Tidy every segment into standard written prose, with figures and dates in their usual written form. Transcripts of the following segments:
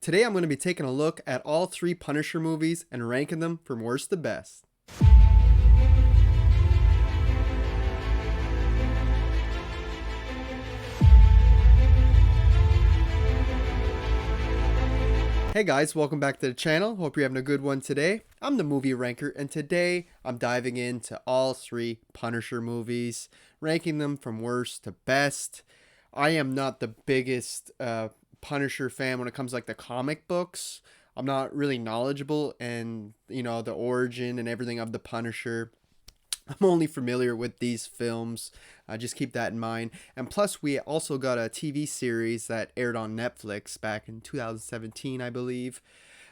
Today I'm going to be taking a look at all three Punisher movies and ranking them from worst to best. Hey guys, welcome back to the channel. Hope you're having a good one today. I'm the movie ranker, and today I'm diving into all three Punisher movies, ranking them from worst to best. I am not the biggest Punisher fan when it comes to, like, the comic books. I'm not really knowledgeable and the origin and everything of the Punisher. I'm only familiar with these films. Just keep that in mind. And plus, we also got a TV series that aired on Netflix back in 2017, I believe.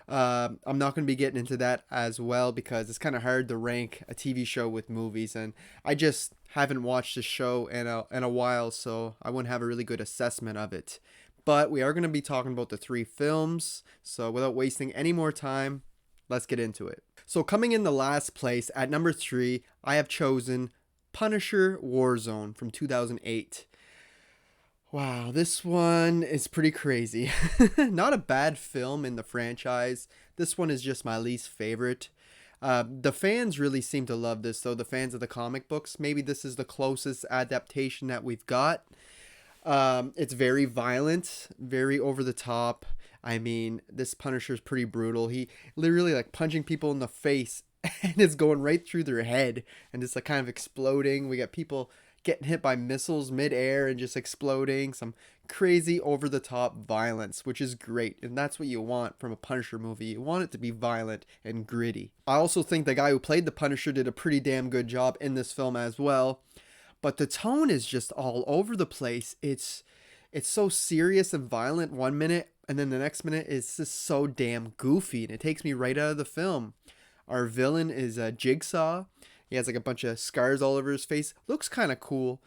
I'm not going to be getting into that as well because it's kind of hard to rank a TV show with movies, and I just haven't watched the show in a while, so I wouldn't have a really good assessment of it. But we are going to be talking about the three films, so without wasting any more time, let's get into it. So coming in the last place at number 3, I have chosen Punisher Warzone from 2008. Wow, this one is pretty crazy. Not a bad film in the franchise. This one is just my least favorite. The fans really seem to love this, though. The fans of the comic books. Maybe this is the closest adaptation that we've got. It's very violent, very over the top. I mean, this Punisher is pretty brutal. He literally, like, punching people in the face and it's going right through their head and it's like kind of exploding. We got people getting hit by missiles midair and just exploding. Some crazy over the top violence, which is great. And that's what you want from a Punisher movie. You want it to be violent and gritty. I also think the guy who played the Punisher did a pretty damn good job in this film as well. But the tone is just all over the place. It's so serious and violent one minute, and then the next minute is just so damn goofy, and it takes me right out of the film. Our villain is Jigsaw. He has like a bunch of scars all over his face. Looks kind of cool,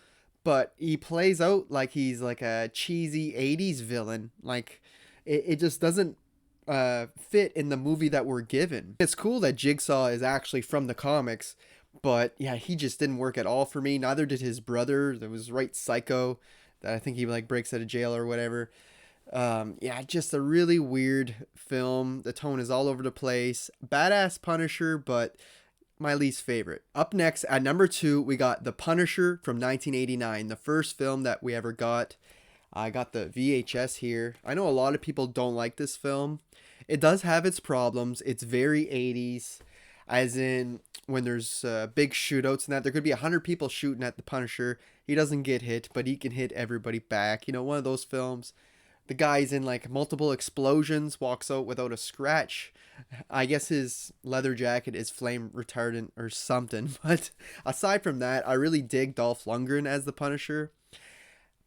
but he plays out like he's like a cheesy 80s villain. Like, it just doesn't fit in the movie that we're given. It's cool that Jigsaw is actually from the comics, but yeah, he just didn't work at all for me. Neither did his brother. That was right psycho. That I think he like breaks out of jail or whatever. Yeah, just a really weird film. The tone is all over the place. Badass Punisher, but my least favorite. Up next at number 2, we got The Punisher from 1989, the first film that we ever got. I got the VHS here. I know a lot of people don't like this film. It does have its problems. It's very 80s, as in when there's big shootouts and that there could be 100 people shooting at the Punisher. He doesn't get hit, but he can hit everybody back. One of those films. The guy's in like multiple explosions, walks out without a scratch. I guess his leather jacket is flame retardant or something. But aside from that, I really dig Dolph Lundgren as the Punisher.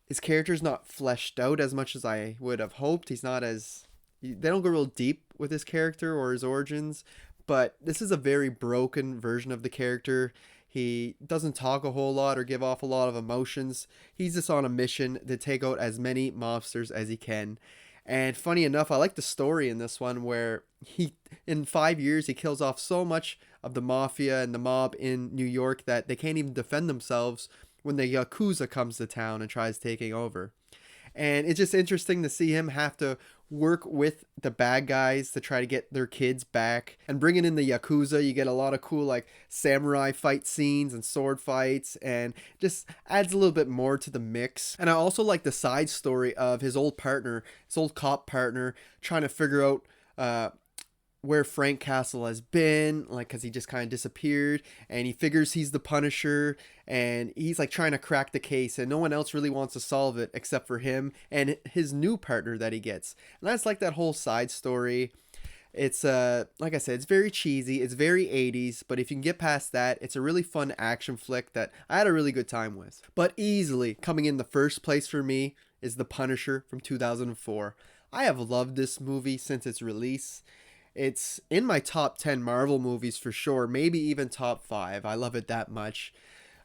His character's not fleshed out as much as I would have hoped. They don't go real deep with his character or his origins. But this is a very broken version of the character. He doesn't talk a whole lot or give off a lot of emotions. He's just on a mission to take out as many mobsters as he can. And funny enough, I like the story in this one where in 5 years, he kills off so much of the mafia and the mob in New York that they can't even defend themselves when the Yakuza comes to town and tries taking over. And it's just interesting to see him have to work with the bad guys to try to get their kids back. And bringing in the Yakuza, you get a lot of cool like samurai fight scenes and sword fights, and just adds a little bit more to the mix. And I also like the side story of his old cop partner, trying to figure out where Frank Castle has been, like, because he just kind of disappeared, and he figures he's the Punisher, and he's like trying to crack the case, and no one else really wants to solve it except for him and his new partner that he gets. And that's like that whole side story. It's like I said, it's very cheesy, it's very 80s, but if you can get past that, it's a really fun action flick that I had a really good time with. But easily coming in the first place for me is The Punisher from 2004. I have loved this movie since its release. It's in my top 10 Marvel movies for sure, maybe even top 5. I love it that much.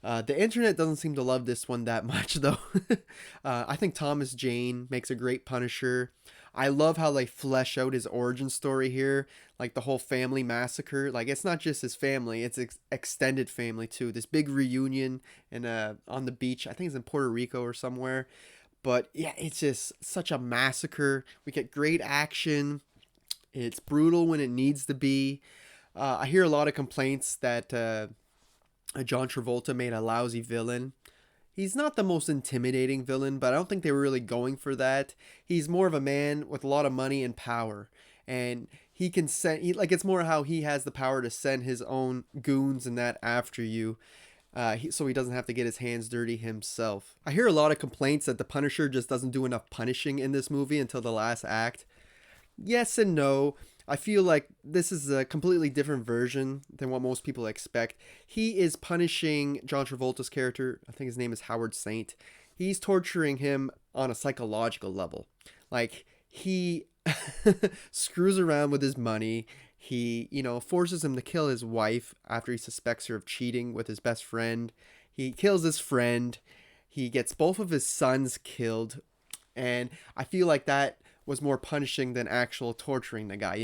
The internet doesn't seem to love this one that much, though. I think Thomas Jane makes a great Punisher. I love how they flesh out his origin story here, like the whole family massacre. Like, it's not just his family, it's extended family too. This big reunion on the beach, I think it's in Puerto Rico or somewhere. But yeah, it's just such a massacre. We get great action. It's brutal when it needs to be. I hear a lot of complaints that John Travolta made a lousy villain. He's not the most intimidating villain, but I don't think they were really going for that. He's more of a man with a lot of money and power. And he can send, it's more how he has the power to send his own goons and that after you. So he doesn't have to get his hands dirty himself. I hear a lot of complaints that the Punisher just doesn't do enough punishing in this movie until the last act. Yes and no. I feel like this is a completely different version than what most people expect. He is punishing John Travolta's character. I think his name is Howard Saint. He's torturing him on a psychological level. Like, he screws around with his money. He, forces him to kill his wife after he suspects her of cheating with his best friend. He kills his friend. He gets both of his sons killed. And I feel like that was more punishing than actual torturing the guy,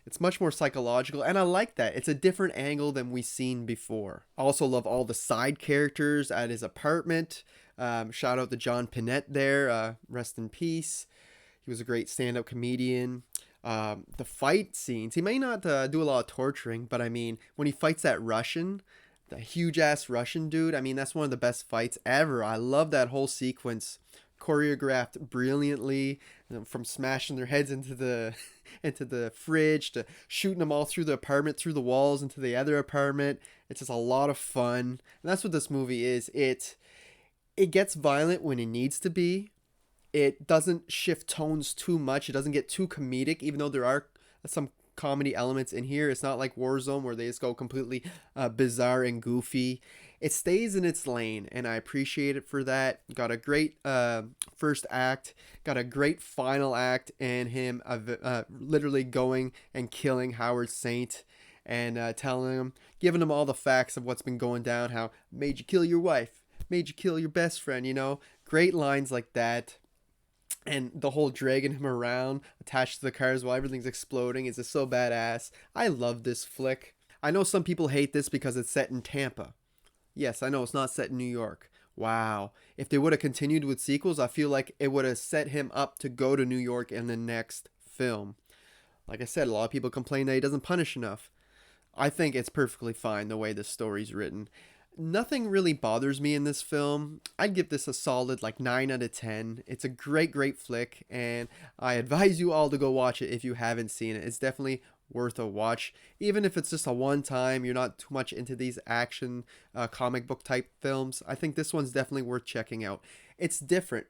It's much more psychological, and I like that. It's a different angle than we've seen before. I also love all the side characters at his apartment. Shout out to John Pinette there. Rest in peace. He was a great stand-up comedian. The fight scenes, he may not do a lot of torturing, but I mean, when he fights that Russian, the huge-ass Russian dude, I mean, that's one of the best fights ever. I love that whole sequence. Choreographed brilliantly, from smashing their heads into the into the fridge to shooting them all through the apartment, through the walls into the other apartment. It's just a lot of fun, and that's what this movie is. It gets violent when it needs to be. It doesn't shift tones too much. It doesn't get too comedic, even though there are some comedy elements in here. It's not like Warzone where they just go completely bizarre and goofy. It stays in its lane, and I appreciate it for that. Got a great first act, got a great final act, and him literally going and killing Howard Saint and telling him, giving him all the facts of what's been going down, how made you kill your wife, made you kill your best friend, Great lines like that. And the whole dragging him around attached to the cars while everything's exploding is just so badass. I love this flick. I know some people hate this because it's set in Tampa. Yes, I know it's not set in New York. Wow. If they would have continued with sequels, I feel like it would have set him up to go to New York in the next film. Like I said, a lot of people complain that he doesn't punish enough. I think it's perfectly fine the way the story's written. Nothing really bothers me in this film. I'd give this a solid 9 out of 10. It's a great flick, and I advise you all to go watch it if you haven't seen it. It's definitely worth a watch, even if it's just a one time, you're not too much into these action comic book type films. I think this one's definitely worth checking out. It's different.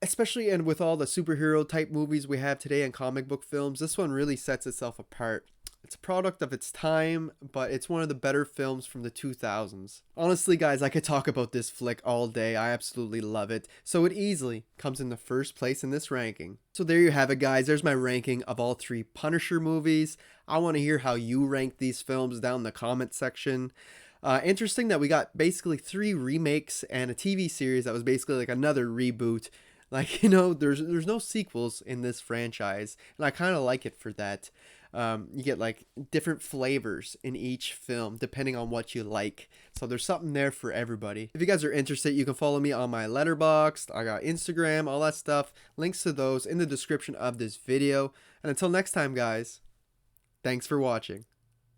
Especially and with all the superhero type movies we have today and comic book films, this one really sets itself apart. It's a product of its time, but it's one of the better films from the 2000s. Honestly, guys, I could talk about this flick all day. I absolutely love it. So it easily comes in the first place in this ranking. So there you have it, guys. There's my ranking of all 3 Punisher movies. I want to hear how you rank these films down in the comment section. Interesting that we got basically 3 remakes and a TV series that was basically like another reboot. There's no sequels in this franchise, and I kind of like it for that. You get different flavors in each film depending on what you like. So there's something there for everybody. If you guys are interested, you can follow me on my Letterboxd. I got Instagram, all that stuff. Links to those in the description of this video. And until next time, guys, thanks for watching.